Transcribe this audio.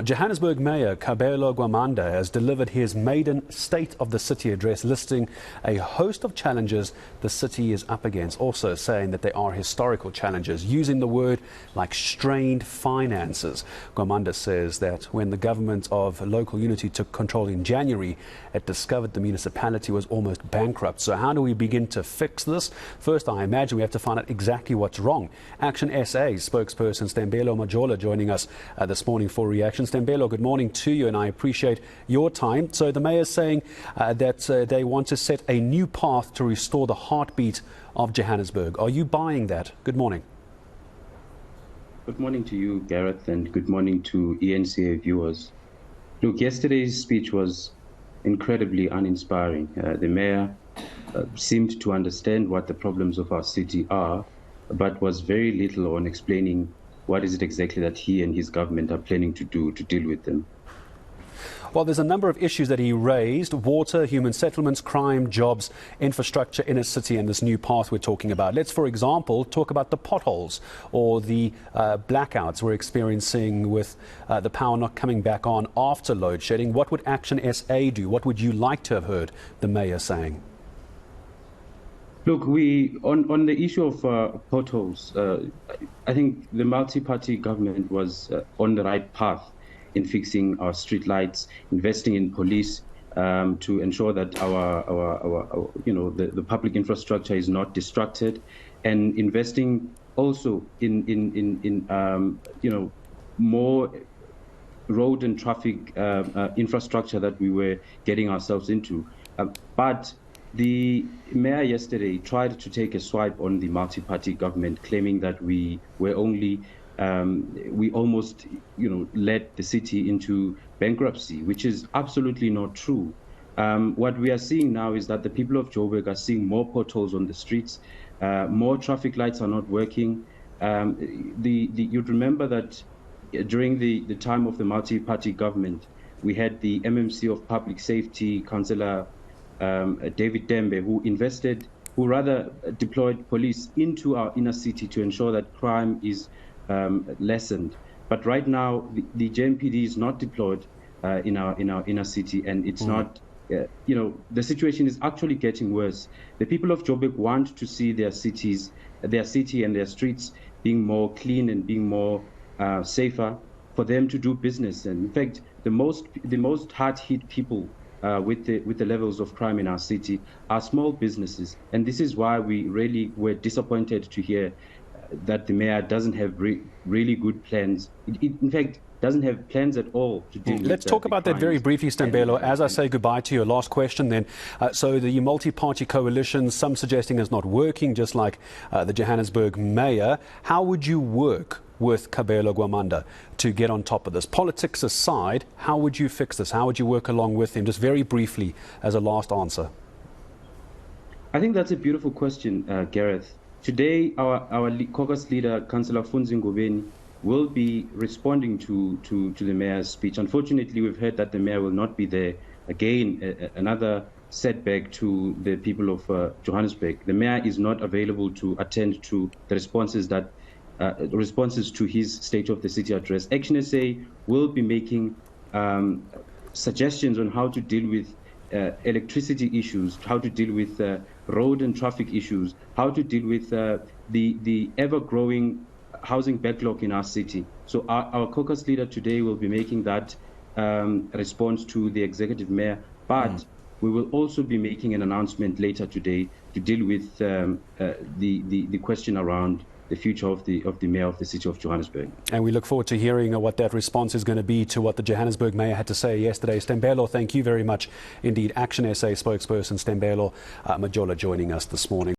Johannesburg Mayor Kabelo Gwamanda has delivered his maiden State of the City address, listing a host of challenges the city is up against, also saying that they are historical challenges, using the word like strained finances. Gwamanda says that when the government of local unity took control in January, it discovered the municipality was almost bankrupt. So how do we begin to fix this? First, I imagine we have to find out exactly what's wrong. ActionSA spokesperson Sthembelo Majola joining us this morning for reaction. Sthembelo, good morning to you, and I appreciate your time. So the mayor is saying that they want to set a new path to restore the heartbeat of Johannesburg. Are you buying that? Good morning. Good morning to you, Gareth, and good morning to eNCA viewers. Look, yesterday's speech was incredibly uninspiring. The mayor seemed to understand what the problems of our city are, but was very little on explaining what is it exactly that he and his government are planning to do to deal with them. Well, there's a number of issues that he raised: water, human settlements, crime, jobs, infrastructure in a city, and this new path we're talking about. Let's, for example, talk about the potholes or the blackouts we're experiencing with the power not coming back on after load shedding. What would ActionSA do? What would you like to have heard the mayor saying? Look, on the issue of potholes, I think the multi-party government was on the right path in fixing our street lights, investing in police to ensure that our the public infrastructure is not distracted, and investing also in more road and traffic infrastructure that we were getting ourselves into. But the mayor yesterday tried to take a swipe on the multi-party government, claiming that we were only we almost led the city into bankruptcy, which is absolutely not true. What we are seeing now is that the people of Joburg are seeing more potholes on the streets, more traffic lights are not working. You'd remember that during the time of the multi-party government, we had the MMC of Public Safety, Councillor David Dembe, who rather deployed police into our inner city to ensure that crime is lessened. But right now, the JMPD is not deployed in our inner city, and it's not. The situation is actually getting worse. The people of Joburg want to see their city and their streets being more clean and being more safer for them to do business. And in fact, the most hard-hit people with the levels of crime in our city are small businesses, and this is why we really were disappointed to hear that the mayor doesn't have really good plans. In fact, doesn't have plans at all to deal with. Let's talk about that very briefly, Sthembelo. As I say goodbye to your last question then. So the multi-party coalition, some suggesting is not working, just like the Johannesburg mayor. How would you work with Kabelo Gwamanda to get on top of this? Politics aside, how would you fix this? How would you work along with him? Just very briefly as a last answer. I think that's a beautiful question, Gareth. Today, our caucus leader, Councillor Funzi Ngobeni, will be responding to the mayor's speech. Unfortunately, we've heard that the mayor will not be there. Again, another setback to the people of Johannesburg. The mayor is not available to attend to the responses to his State of the City address. ActionSA will be making suggestions on how to deal with electricity issues, how to deal with road and traffic issues, how to deal with the ever-growing housing backlog in our city. So our caucus leader today will be making that response to the executive mayor, but we will also be making an announcement later today to deal with the question around the future of the mayor of the city of Johannesburg. And we look forward to hearing what that response is going to be to what the Johannesburg mayor had to say yesterday. Sthembelo, thank you very much indeed. ActionSA spokesperson Sthembelo Majola joining us this morning.